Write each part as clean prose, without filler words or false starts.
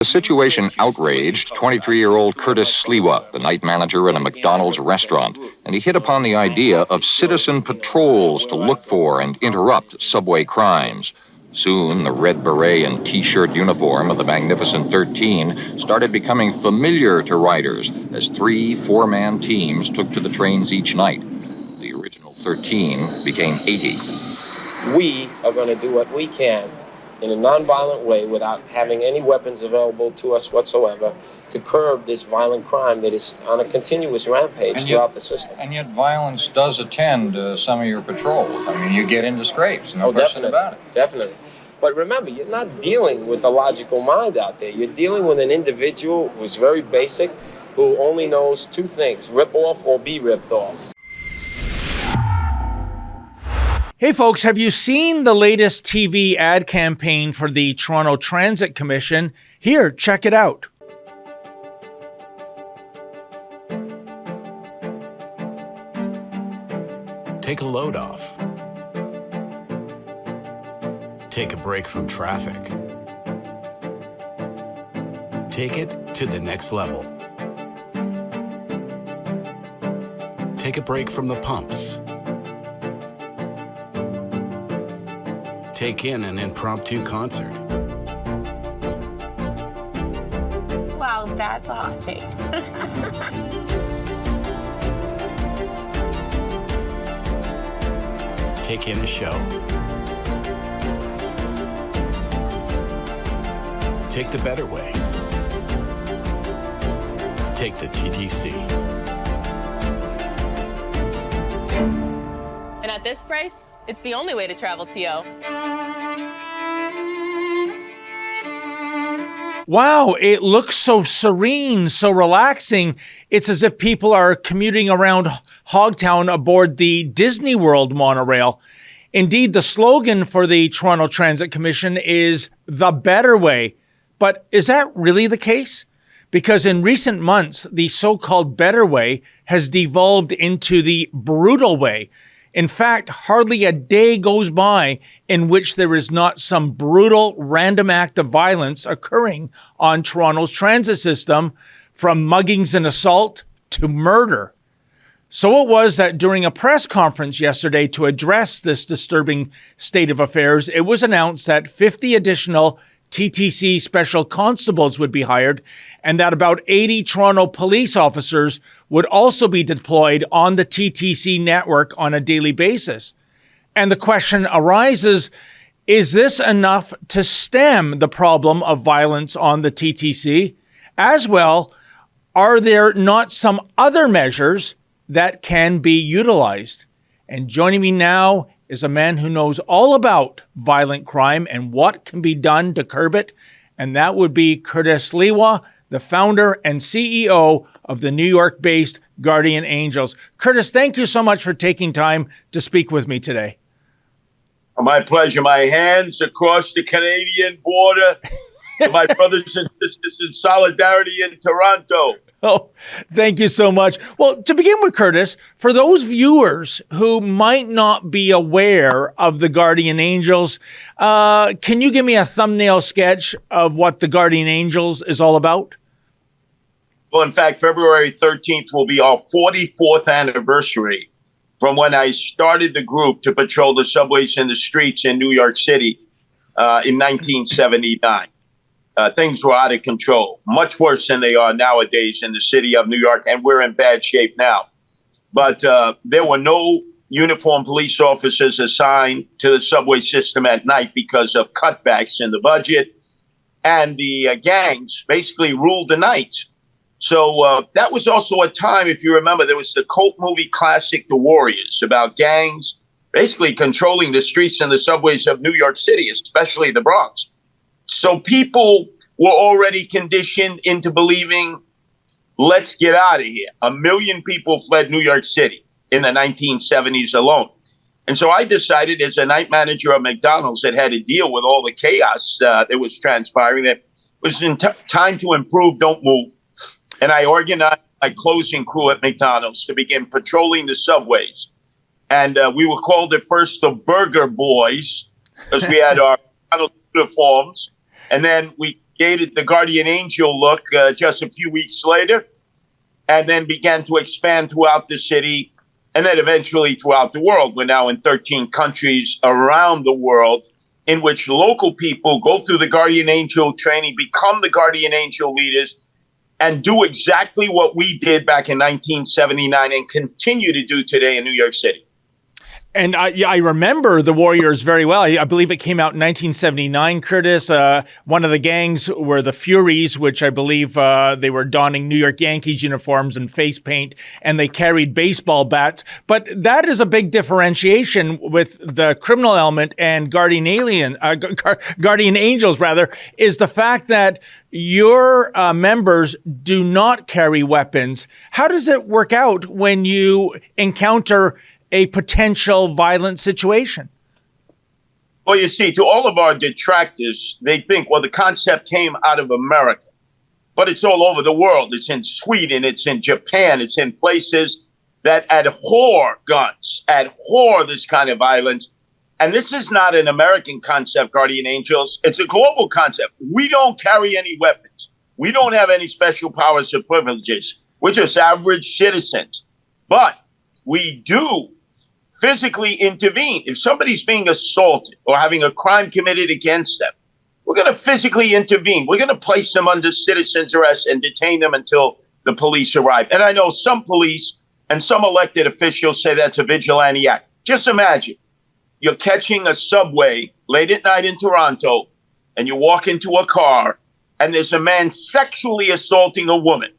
The situation outraged 23-year-old Curtis Sliwa, the night manager at a McDonald's restaurant, and he hit upon the idea of citizen patrols to look for and interrupt subway crimes. Soon, the red beret and T-shirt uniform of the Magnificent 13 started becoming familiar to riders as 3 4-man teams took to the trains each night. The original 13 became 80. We are going to do what we can in a nonviolent way without having any weapons available to us whatsoever to curb this violent crime that is on a continuous rampage throughout the system. And yet violence does attend some of your patrols. I mean, you get into scrapes, no question about it. Definitely. But remember, you're not dealing with the logical mind out there. You're dealing with an individual who's very basic, who only knows 2 things, rip off or be ripped off. Hey folks, have you seen the latest TV ad campaign for the Toronto Transit Commission? Here, check it out. Take a load off. Take a break from traffic. Take it to the next level. Take a break from the pumps. Take in an impromptu concert. Wow, that's a hot take. Take in a show. Take the better way. Take the TTC. And at this price, it's the only way to travel, TO. Wow, it looks so serene, so relaxing. It's as if people are commuting around Hogtown aboard the Disney World monorail. Indeed, the slogan for the Toronto Transit Commission is the better way. But is that really the case? Because in recent months, the so-called better way has devolved into the brutal way. In fact, hardly a day goes by in which there is not some brutal, random act of violence occurring on Toronto's transit system, from muggings and assault to murder. So it was that during a press conference yesterday to address this disturbing state of affairs, it was announced that 50 additional TTC special constables would be hired, and that about 80 Toronto police officers would also be deployed on the TTC network on a daily basis. And the question arises, is this enough to stem the problem of violence on the TTC? As well, are there not some other measures that can be utilized? And joining me now is a man who knows all about violent crime and what can be done to curb it. And that would be Curtis Sliwa, the founder and CEO of the New York-based Guardian Angels. Curtis, thank you so much for taking time to speak with me today. My pleasure. My hands across the Canadian border to my brothers and sisters in solidarity in Toronto. Oh, thank you so much. Well, to begin with, Curtis, for those viewers who might not be aware of the Guardian Angels, can you give me a thumbnail sketch of what the Guardian Angels is all about? Well, in fact, February 13th will be our 44th anniversary from when I started the group to patrol the subways and the streets in New York City in 1979. Things were out of control, much worse than they are nowadays in the city of New York, and we're in bad shape now. But there were no uniformed police officers assigned to the subway system at night because of cutbacks in the budget, and the gangs basically ruled the night. So that was also a time, if you remember, there was the cult movie classic The Warriors, about gangs basically controlling the streets and the subways of New York City, especially the Bronx. So people were already conditioned into believing, let's get out of here. 1 million people fled New York City in the 1970s alone. And so I decided, as a night manager of McDonald's that had to deal with all the chaos that was transpiring, that it was time to improve, don't move. And I organized my closing crew at McDonald's to begin patrolling the subways. And we were called at first the Burger Boys because we had our uniforms. And then we gave it the guardian angel look just a few weeks later, and then began to expand throughout the city, and then eventually throughout the world. We're now in 13 countries around the world in which local people go through the guardian angel training, become the guardian angel leaders, and do exactly what we did back in 1979 and continue to do today in New York City. And I remember the Warriors very well. I believe it came out in 1979, Curtis. One of the gangs were the Furies, which I believe they were donning New York Yankees uniforms and face paint, and they carried baseball bats. But that is a big differentiation with the criminal element and Guardian Angels, rather, is the fact that your members do not carry weapons. How does it work out when you encounter a potential violent situation? Well, you see, to all of our detractors, they think, well, the concept came out of America, but it's all over the world. It's in Sweden, it's in Japan, it's in places that abhor guns, abhor this kind of violence. And this is not an American concept, Guardian Angels. It's a global concept. We don't carry any weapons. We don't have any special powers or privileges. We're just average citizens. But we do physically intervene. If somebody's being assaulted or having a crime committed against them, we're going to physically intervene. We're going to place them under citizen's arrest and detain them until the police arrive. And I know some police and some elected officials say that's a vigilante act. Just imagine you're catching a subway late at night in Toronto and you walk into a car and there's a man sexually assaulting a woman.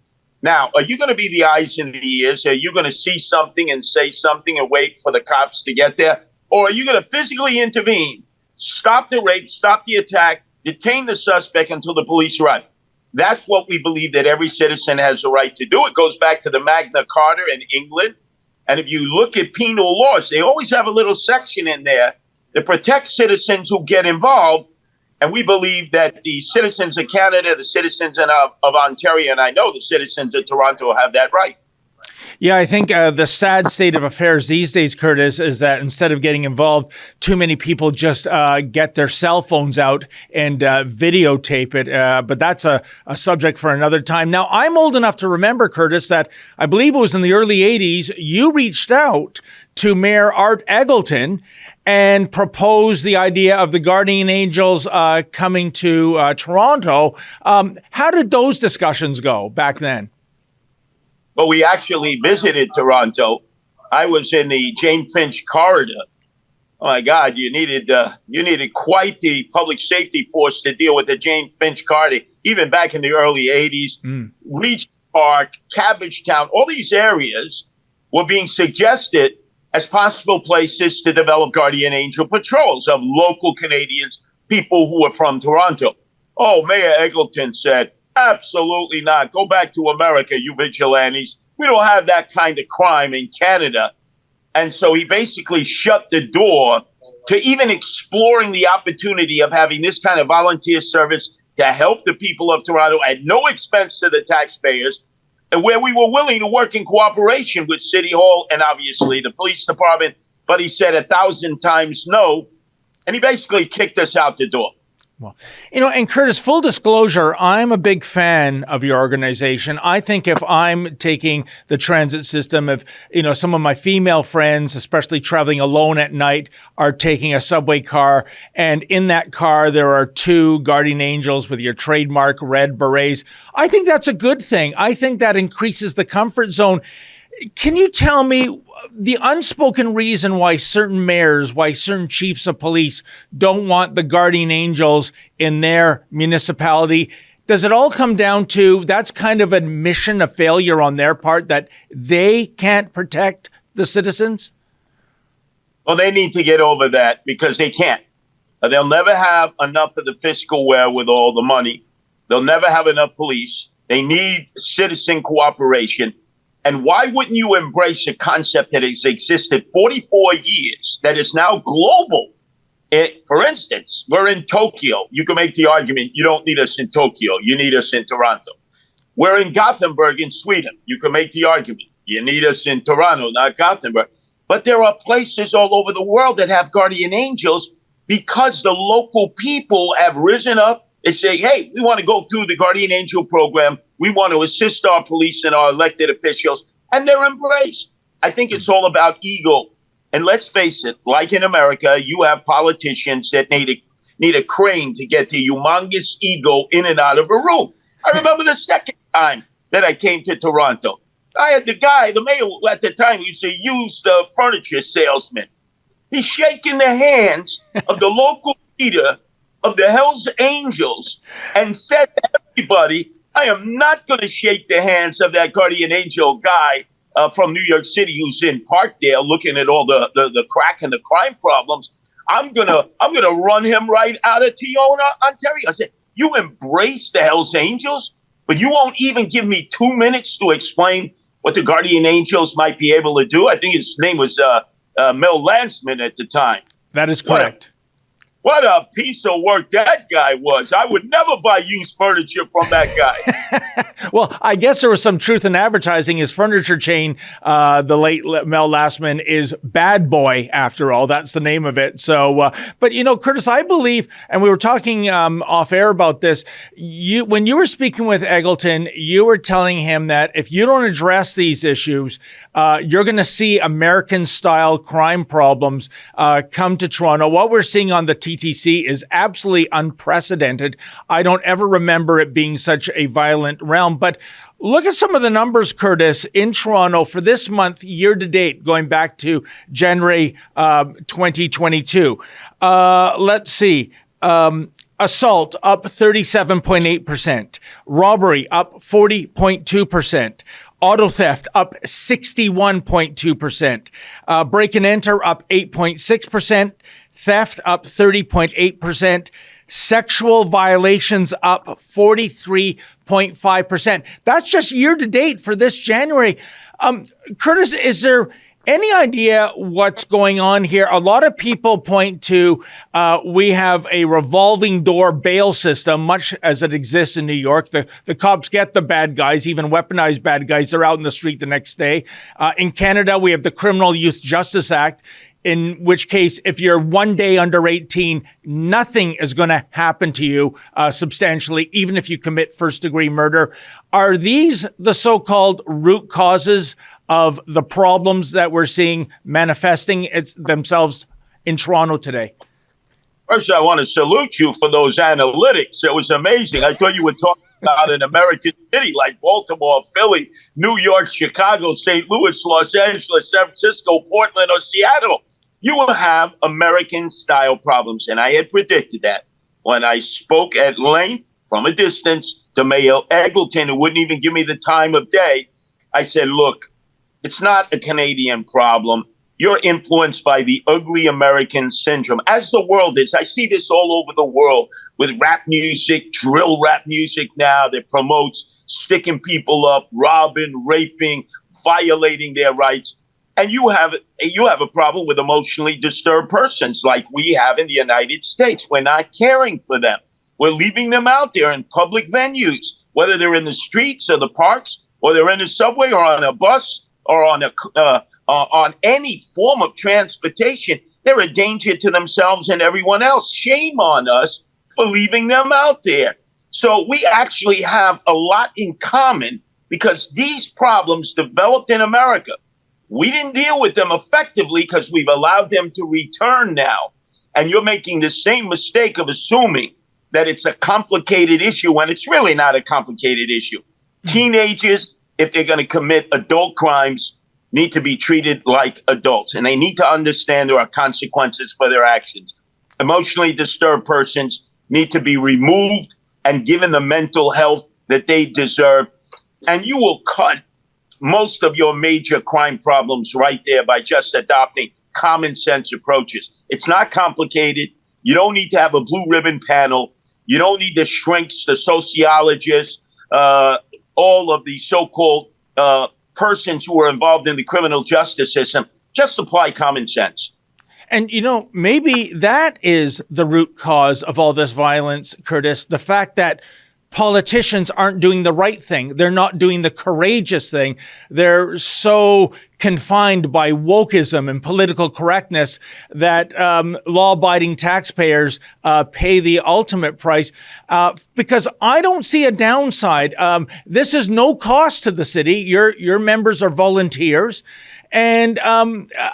Now, are you going to be the eyes and the ears? Are you going to see something and say something and wait for the cops to get there? Or are you going to physically intervene, stop the rape, stop the attack, detain the suspect until the police arrive? That's what we believe that every citizen has the right to do. It goes back to the Magna Carta in England. And if you look at penal laws, they always have a little section in there that protects citizens who get involved. And we believe that the citizens of Canada, the citizens of Ontario, and I know the citizens of Toronto have that right. Yeah, I think the sad state of affairs these days, Curtis, is that instead of getting involved, too many people just get their cell phones out and videotape it. But that's a subject for another time. Now, I'm old enough to remember, Curtis, that I believe it was in the early 80s, you reached out to Mayor Art Eggleton and proposed the idea of the Guardian Angels coming to Toronto. How did those discussions go back then? Well, we actually visited Toronto. I was in the Jane Finch corridor. Oh my God, you needed quite the public safety force to deal with the Jane Finch corridor. Even back in the early 80s, Regent Park, Cabbagetown, all these areas were being suggested as possible places to develop Guardian Angel patrols of local Canadians, people who were from Toronto. Oh, Mayor Eggleton said, absolutely not. Go back to America, you vigilantes. We don't have that kind of crime in Canada. And so he basically shut the door to even exploring the opportunity of having this kind of volunteer service to help the people of Toronto at no expense to the taxpayers, and where we were willing to work in cooperation with City Hall and obviously the police department. But he said 1,000 times no, and he basically kicked us out the door. Well, and Curtis, full disclosure, I'm a big fan of your organization. I think if I'm taking the transit system, if, some of my female friends, especially traveling alone at night, are taking a subway car, and in that car, there are two Guardian Angels with your trademark red berets, I think that's a good thing. I think that increases the comfort zone. Can you tell me the unspoken reason why certain mayors, why certain chiefs of police don't want the Guardian Angels in their municipality? Does it all come down to that's kind of admission of failure on their part, that they can't protect the citizens? Well, they need to get over that because they can't. They'll never have enough of the fiscal wherewithal, the money. They'll never have enough police. They need citizen cooperation. And why wouldn't you embrace a concept that has existed 44 years, that is now global? For instance, we're in Tokyo. You can make the argument, you don't need us in Tokyo. You need us in Toronto. We're in Gothenburg in Sweden. You can make the argument, you need us in Toronto, not Gothenburg. But there are places all over the world that have Guardian Angels because the local people have risen up They say, hey, we want to go through the Guardian Angel program. We want to assist our police and our elected officials. And they're embraced. I think it's all about ego. And let's face it, like in America, you have politicians that need a crane to get the humongous ego in and out of a room. I remember the second time that I came to Toronto. I had the mayor at the time, used to use the furniture salesman. He's shaking the hands of the local leader of the Hells Angels and said to everybody, I am not going to shake the hands of that Guardian Angel guy from New York City who's in Parkdale looking at all the crack and the crime problems. I'm gonna run him right out of Tiona, Ontario. I said, you embrace the Hells Angels, but you won't even give me 2 minutes to explain what the Guardian Angels might be able to do. I think his name was Mel Lansman at the time. That is correct. What a piece of work that guy was. I would never buy used furniture from that guy. Well, I guess there was some truth in advertising. His furniture chain, the late Mel Lastman, is Bad Boy, after all. That's the name of it. So, but, Curtis, I believe, and we were talking off air about this, when you were speaking with Eggleton, you were telling him that if you don't address these issues, you're going to see American-style crime problems come to Toronto. What we're seeing on the TTC is absolutely unprecedented. I don't ever remember it being such a violent realm. But look at some of the numbers, Curtis, in Toronto for this month, year to date, going back to January 2022. Let's see. Assault up 37.8%. Robbery up 40.2%. Auto theft up 61.2%. Break and enter up 8.6%. Theft up 30.8%. Sexual violations up 43.5%. That's just year to date for this January. Curtis, is there any idea what's going on here? A lot of people point to we have a revolving door bail system, much as it exists in New York. The cops get the bad guys, even weaponized bad guys. They're out in the street the next day. In Canada, we have the Criminal Youth Justice Act, in which case, if you're 1 day under 18, nothing is going to happen to you substantially, even if you commit first-degree murder. Are these the so-called root causes of the problems that we're seeing manifesting themselves in Toronto today? First, I want to salute you for those analytics. It was amazing. I thought you were talking about an American city like Baltimore, Philly, New York, Chicago, St. Louis, Los Angeles, San Francisco, Portland, or Seattle. You will have American-style problems, and I had predicted that when I spoke at length from a distance to Mayor Eggleton, who wouldn't even give me the time of day. I said, look, it's not a Canadian problem. You're influenced by the ugly American syndrome, as the world is. I see this all over the world with rap music, drill rap music now that promotes sticking people up, robbing, raping, violating their rights. And you have a problem with emotionally disturbed persons like we have in the United States. We're not caring for them. We're leaving them out there in public venues, whether they're in the streets or the parks, or they're in the subway or on a bus or on any form of transportation. They're a danger to themselves and everyone else. Shame on us for leaving them out there. So we actually have a lot in common because these problems developed in America. We didn't deal with them effectively because we've allowed them to return now. And you're making the same mistake of assuming that it's a complicated issue when it's really not a complicated issue. Teenagers, if they're going to commit adult crimes, need to be treated like adults, and they need to understand there are consequences for their actions. Emotionally disturbed persons need to be removed and given the mental health that they deserve. And you will cut most of your major crime problems right there by just adopting common sense approaches. It's not complicated. You don't need to have a blue ribbon panel. You don't need the shrinks, the sociologists, all of the so-called persons who are involved in the criminal justice system. Just apply common sense. And, maybe that is the root cause of all this violence, Curtis, the fact that politicians aren't doing the right thing. They're not doing the courageous thing. They're so confined by wokeism and political correctness that law-abiding taxpayers pay the ultimate price. Because I don't see a downside. This is no cost to the city. Your members are volunteers. And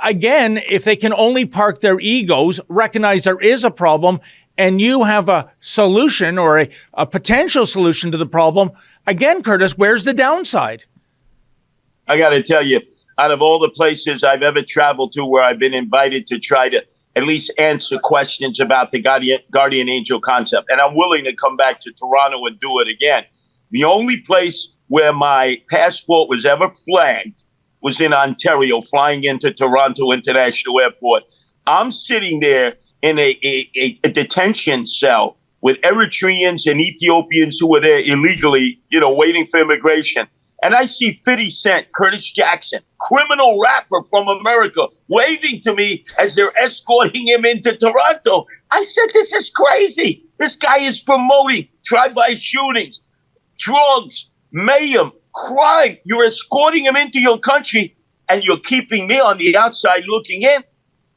again, if they can only park their egos, recognize there is a problem, and you have a solution or a potential solution to the problem, again, Curtis, where's the downside? I got to tell you, out of all the places I've ever traveled to where I've been invited to try to at least answer questions about the guardian angel concept, and I'm willing to come back to Toronto and do it again, the only place where my passport was ever flagged was in Ontario, flying into Toronto International Airport. I'm sitting there in a detention cell with Eritreans and Ethiopians who were there illegally, waiting for immigration. And I see 50 Cent, Curtis Jackson, criminal rapper from America, waving to me as they're escorting him into Toronto. I said, this is crazy. This guy is promoting drive-by shootings, drugs, mayhem, crime. You're escorting him into your country and you're keeping me on the outside looking in.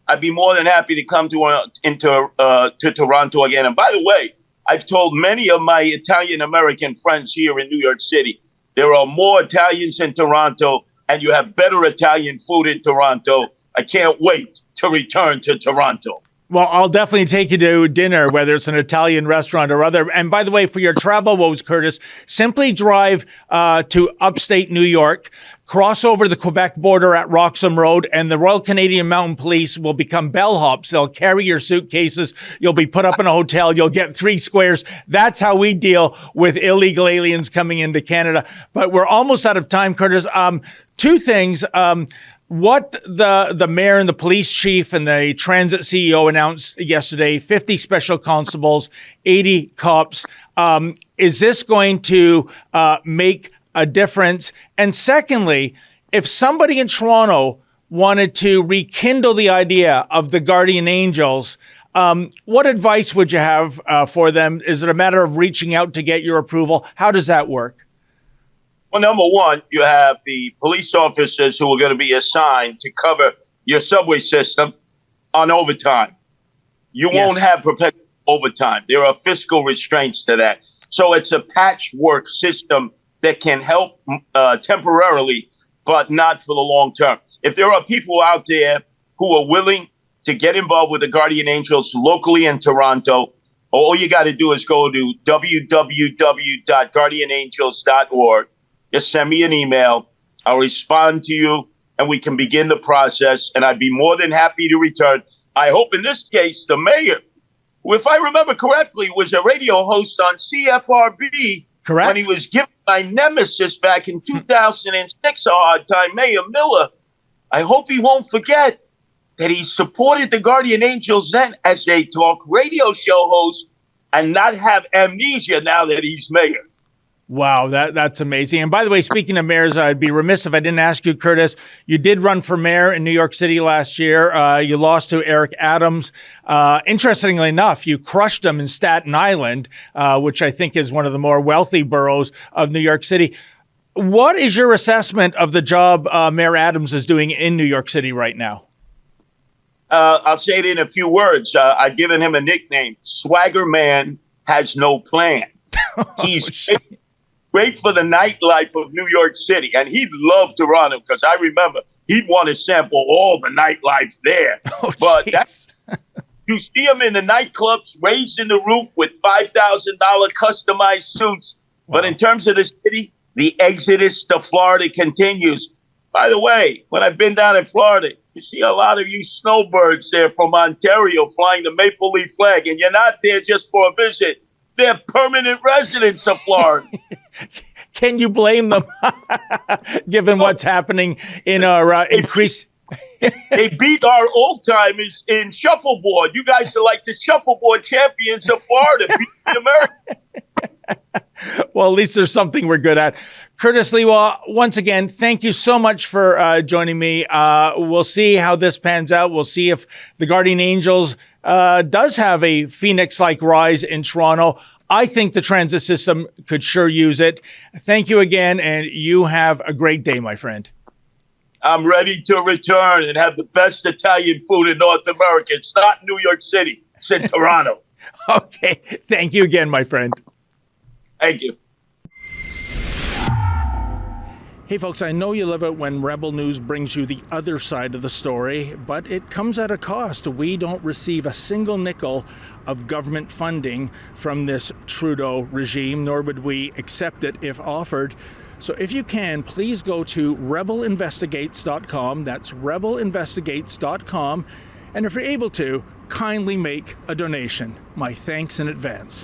I'd be more than happy to come to Toronto again. And by the way, I've told many of my Italian-American friends here in New York City, there are more Italians in Toronto, and you have better Italian food in Toronto. I can't wait to return to Toronto. Well, I'll definitely take you to dinner, whether it's an Italian restaurant or other. And by the way, for your travel woes, Curtis, simply drive to upstate New York, cross over the Quebec border at Roxham Road, and the Royal Canadian Mounted Police will become bellhops. They'll carry your suitcases. You'll be put up in a hotel. You'll get 3 squares. That's how we deal with illegal aliens coming into Canada. But we're almost out of time, Curtis. 2 things. What the mayor and the police chief and the transit CEO announced yesterday, 50 special constables, 80 cops. Is this going to make a difference? And secondly, if somebody in Toronto wanted to rekindle the idea of the guardian angels, what advice would you have for them? Is it a matter of reaching out to get your approval? How does that work? Well, number one, you have the police officers who are going to be assigned to cover your subway system on overtime. You won't have perpetual overtime. There are fiscal restraints to that. So it's a patchwork system that can help temporarily, but not for the long term. If there are people out there who are willing to get involved with the Guardian Angels locally in Toronto, all you got to do is go to www.guardianangels.org. Just send me an email. I'll respond to you, and we can begin the process. And I'd be more than happy to return. I hope in this case, the mayor, who, if I remember correctly, was a radio host on CFRB. Correct. When he was giving my nemesis back in 2006 a hard time, Mayor Miller. I hope he won't forget that he supported the Guardian Angels then as a talk radio show host and not have amnesia now that he's mayor. Wow, that's amazing. And by the way, speaking of mayors, I'd be remiss if I didn't ask you, Curtis, you did run for mayor in New York City last year. You lost to Eric Adams. Interestingly enough, you crushed him in Staten Island, which I think is one of the more wealthy boroughs of New York City. What is your assessment of the job Mayor Adams is doing in New York City right now? I'll say it in a few words. I've given him a nickname. Swagger Man has no plan. He's great for the nightlife of New York City. And he'd love Toronto because I remember he'd want to sample all the nightlife there. But you see him in the nightclubs raising the roof with $5,000 customized suits. Wow. But in terms of the city, the exodus to Florida continues. By the way, when I've been down in Florida, you see a lot of you snowbirds there from Ontario flying the maple leaf flag, and you're not there just for a visit. They're permanent residents of Florida. Can you blame them, given what's happening in our increase? They beat our old timers in shuffleboard. You guys are like the shuffleboard champions of Florida, beating America. Well, at least there's something we're good at. Curtis Sliwa, once again, thank you so much for joining me. We'll see how this pans out. We'll see if the Guardian Angels does have a Phoenix-like rise in Toronto. I think the transit system could sure use it. Thank you again, and you have a great day, my friend. I'm ready to return and have the best Italian food in North America. It's not New York City. It's in Toronto. Okay. Thank you again, my friend. Thank you. Hey folks, I know you love it when Rebel News brings you the other side of the story, but it comes at a cost. We don't receive a single nickel of government funding from this Trudeau regime, nor would we accept it if offered. So if you can, please go to rebelinvestigates.com. That's rebelinvestigates.com. And if you're able to, kindly make a donation. My thanks in advance.